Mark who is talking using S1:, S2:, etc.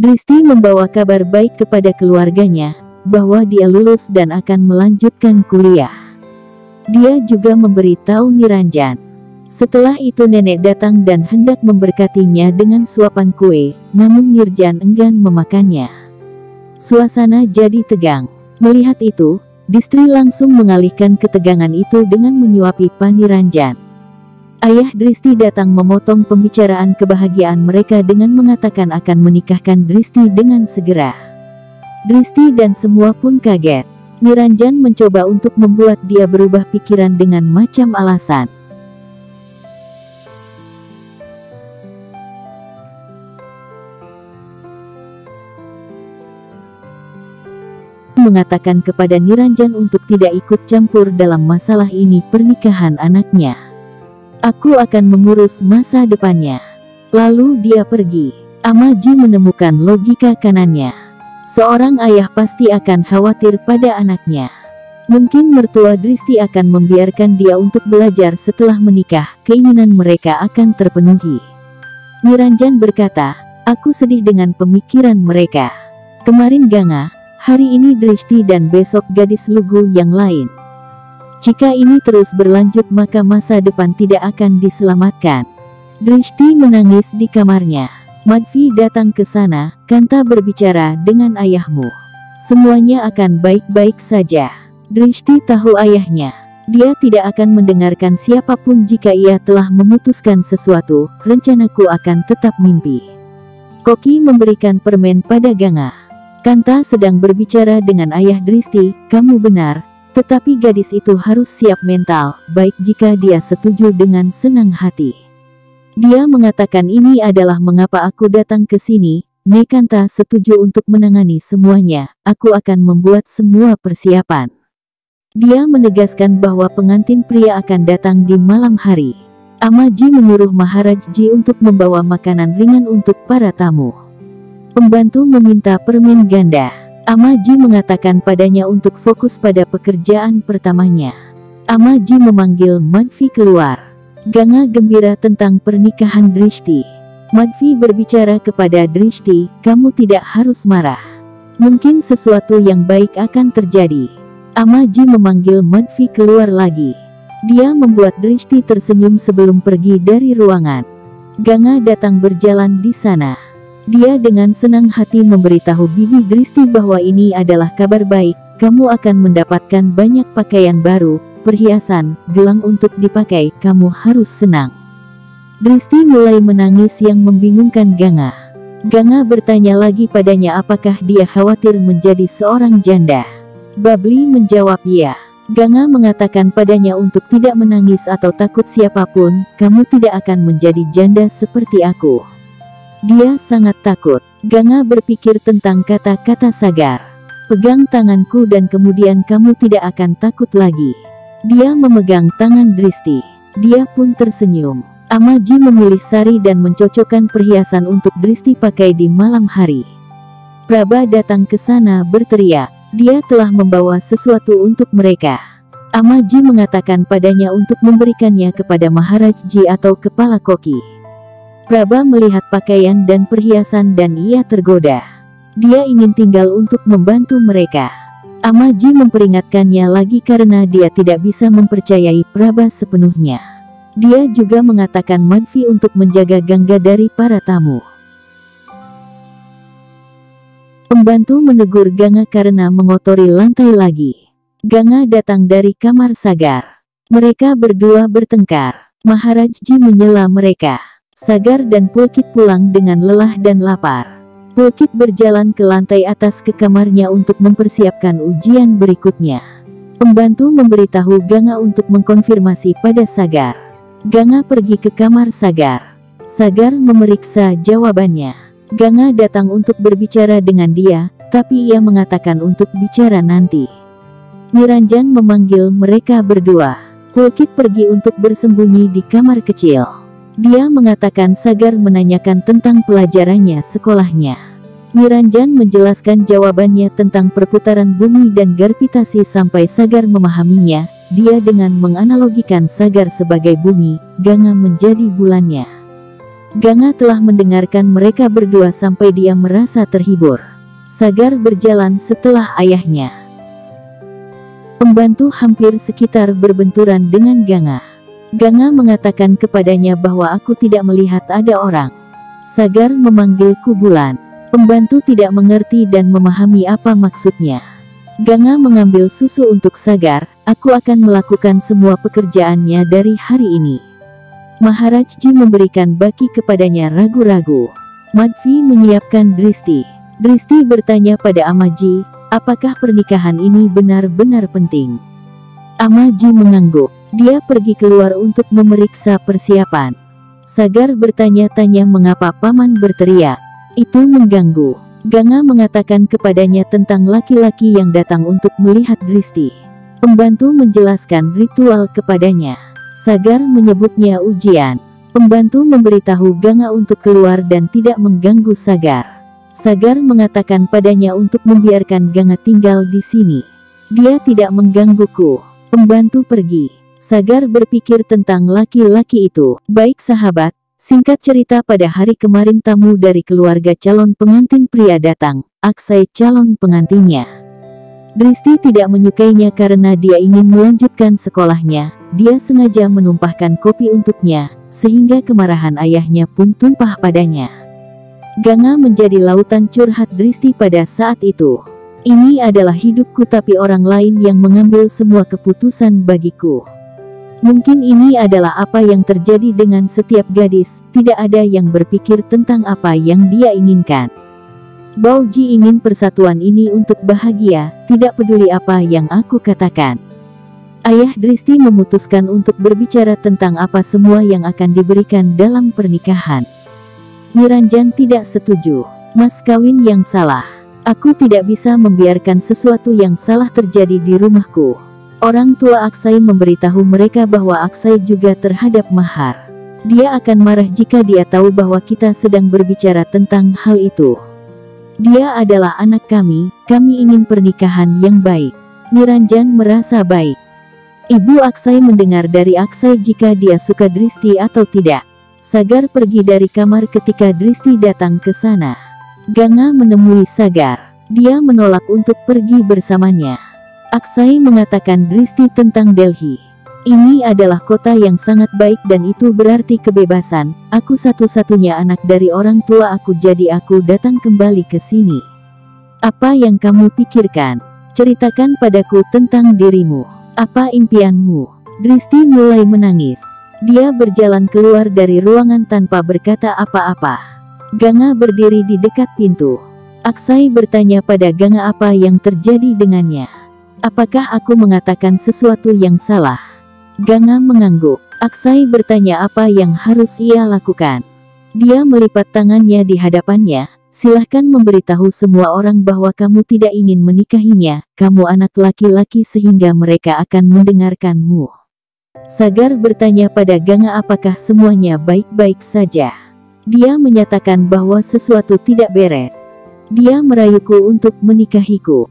S1: Dristi membawa kabar baik kepada keluarganya, bahwa dia lulus dan akan melanjutkan kuliah. Dia juga memberitahu Niranjan. Setelah itu nenek datang dan hendak memberkatinya dengan suapan kue, namun Nirjan enggan memakannya. Suasana jadi tegang. Melihat itu, Distri langsung mengalihkan ketegangan itu dengan menyuapi Pak Niranjan. Ayah Dristi datang memotong pembicaraan kebahagiaan mereka dengan mengatakan akan menikahkan Dristi dengan segera. Dristi dan semua pun kaget. Niranjan mencoba untuk membuat dia berubah pikiran dengan macam alasan. Mengatakan kepada Niranjan untuk tidak ikut campur dalam masalah ini pernikahan anaknya. Aku akan mengurus masa depannya. Lalu dia pergi. Amaji menemukan logika kanannya. Seorang ayah pasti akan khawatir pada anaknya. Mungkin mertua Dristi akan membiarkan dia untuk belajar setelah menikah, keinginan mereka akan terpenuhi. Niranjan berkata, aku sedih dengan pemikiran mereka. Kemarin Ganga, hari ini Dristi dan besok gadis lugu yang lain. Jika ini terus berlanjut maka masa depan tidak akan diselamatkan. Dristi menangis di kamarnya. Madvi datang ke sana. Kanta berbicara dengan ayahmu. Semuanya akan baik-baik saja. Dristi tahu ayahnya. Dia tidak akan mendengarkan siapapun jika ia telah memutuskan sesuatu. Rencanaku akan tetap mimpi. Koki memberikan permen pada Ganga. Kanta sedang berbicara dengan ayah Dristi. Kamu benar. Tetapi gadis itu harus siap mental, baik jika dia setuju dengan senang hati. Dia mengatakan ini adalah mengapa aku datang ke sini. Nekanta setuju untuk menangani semuanya. Aku akan membuat semua persiapan. Dia menegaskan bahwa pengantin pria akan datang di malam hari. Amaji menyuruh Maharajji untuk membawa makanan ringan untuk para tamu. Pembantu meminta permen ganda. Amaji mengatakan padanya untuk fokus pada pekerjaan pertamanya. Amaji memanggil Madvi keluar. Ganga gembira tentang pernikahan Dristi. Madvi berbicara kepada Dristi, kamu tidak harus marah. Mungkin sesuatu yang baik akan terjadi. Amaji memanggil Madvi keluar lagi. Dia membuat Dristi tersenyum sebelum pergi dari ruangan. Ganga datang berjalan di sana. Dia dengan senang hati memberitahu Bibi Dristi bahwa ini adalah kabar baik, kamu akan mendapatkan banyak pakaian baru, perhiasan, gelang untuk dipakai, kamu harus senang. Dristi mulai menangis yang membingungkan Ganga. Ganga bertanya lagi padanya apakah dia khawatir menjadi seorang janda. Babli menjawab iya. Ganga mengatakan padanya untuk tidak menangis atau takut siapapun, kamu tidak akan menjadi janda seperti aku. Dia sangat takut. Ganga berpikir tentang kata-kata Sagar. Pegang tanganku dan kemudian kamu tidak akan takut lagi. Dia memegang tangan Dristi. Dia pun tersenyum. Amaji memilih sari dan mencocokkan perhiasan untuk Dristi pakai di malam hari. Prabha datang ke sana berteriak. Dia telah membawa sesuatu untuk mereka. Amaji mengatakan padanya untuk memberikannya kepada Maharajji atau kepala koki. Prabha melihat pakaian dan perhiasan dan ia tergoda. Dia ingin tinggal untuk membantu mereka. Amaji memperingatkannya lagi karena dia tidak bisa mempercayai Prabha sepenuhnya. Dia juga mengatakan Madvi untuk menjaga Ganga dari para tamu. Pembantu menegur Ganga karena mengotori lantai lagi. Ganga datang dari kamar Sagar. Mereka berdua bertengkar. Maharajji menyela mereka. Sagar dan Pulkit pulang dengan lelah dan lapar. Pulkit berjalan ke lantai atas ke kamarnya untuk mempersiapkan ujian berikutnya. Pembantu memberitahu Ganga untuk mengkonfirmasi pada Sagar. Ganga pergi ke kamar Sagar. Sagar memeriksa jawabannya. Ganga datang untuk berbicara dengan dia, tapi ia mengatakan untuk bicara nanti. Niranjan memanggil mereka berdua. Pulkit pergi untuk bersembunyi di kamar kecil. Dia mengatakan Sagar menanyakan tentang pelajarannya sekolahnya. Niranjan menjelaskan jawabannya tentang perputaran bumi dan gravitasi sampai Sagar memahaminya. Dia dengan menganalogikan Sagar sebagai bumi, Ganga menjadi bulannya. Ganga telah mendengarkan mereka berdua sampai dia merasa terhibur. Sagar berjalan setelah ayahnya. Pembantu hampir sekitar berbenturan dengan Ganga. Ganga mengatakan kepadanya bahwa aku tidak melihat ada orang. Sagar memanggilku bulan. Pembantu tidak mengerti dan memahami apa maksudnya. Ganga mengambil susu untuk Sagar. Aku akan melakukan semua pekerjaannya dari hari ini. Maharajji memberikan baki kepadanya ragu-ragu. Madvi menyiapkan Dristi. Dristi bertanya pada Amaji, apakah pernikahan ini benar-benar penting? Amaji mengangguk. Dia pergi keluar untuk memeriksa persiapan. Sagar bertanya-tanya mengapa paman berteriak. Itu mengganggu. Ganga mengatakan kepadanya tentang laki-laki yang datang untuk melihat Dristi. Pembantu menjelaskan ritual kepadanya. Sagar menyebutnya ujian. Pembantu memberitahu Ganga untuk keluar dan tidak mengganggu Sagar. Sagar mengatakan padanya untuk membiarkan Ganga tinggal di sini. Dia tidak menggangguku. Pembantu pergi. Sagar berpikir tentang laki-laki itu. Baik sahabat. Singkat cerita, pada hari kemarin tamu dari keluarga calon pengantin pria datang. Aksai calon pengantinnya. Dristi tidak menyukainya karena dia ingin melanjutkan sekolahnya. Dia sengaja menumpahkan kopi untuknya, sehingga kemarahan ayahnya pun tumpah padanya. Ganga menjadi lautan curhat Dristi pada saat itu. Ini adalah hidupku tapi orang lain yang mengambil semua keputusan bagiku. Mungkin ini adalah apa yang terjadi dengan setiap gadis, tidak ada yang berpikir tentang apa yang dia inginkan. Baoji ingin persatuan ini untuk bahagia, tidak peduli apa yang aku katakan. Ayah Dristi memutuskan untuk berbicara tentang apa semua yang akan diberikan dalam pernikahan. Niranjan tidak setuju. Mas kawin yang salah. Aku tidak bisa membiarkan sesuatu yang salah terjadi di rumahku. Orang tua Aksai memberitahu mereka bahwa Aksai juga terhadap mahar. Dia akan marah jika dia tahu bahwa kita sedang berbicara tentang hal itu. Dia adalah anak kami ingin pernikahan yang baik. Niranjan merasa baik. Ibu Aksai mendengar dari Aksai jika dia suka Dristi atau tidak. Sagar pergi dari kamar ketika Dristi datang ke sana. Ganga menemui Sagar. Dia menolak untuk pergi bersamanya. Aksai mengatakan Dristi tentang Delhi. Ini adalah kota yang sangat baik dan itu berarti kebebasan. Aku satu-satunya anak dari orang tua aku, jadi aku datang kembali ke sini. Apa yang kamu pikirkan? Ceritakan padaku tentang dirimu. Apa impianmu? Dristi mulai menangis. Dia berjalan keluar dari ruangan tanpa berkata apa-apa. Ganga berdiri di dekat pintu. Aksai bertanya pada Ganga apa yang terjadi dengannya. Apakah aku mengatakan sesuatu yang salah? Ganga mengangguk. Aksai bertanya apa yang harus ia lakukan. Dia melipat tangannya di hadapannya. Silahkan memberitahu semua orang bahwa kamu tidak ingin menikahinya. Kamu anak laki-laki sehingga mereka akan mendengarkanmu. Sagar bertanya pada Ganga apakah semuanya baik-baik saja. Dia menyatakan bahwa sesuatu tidak beres. Dia merayuku untuk menikahiku.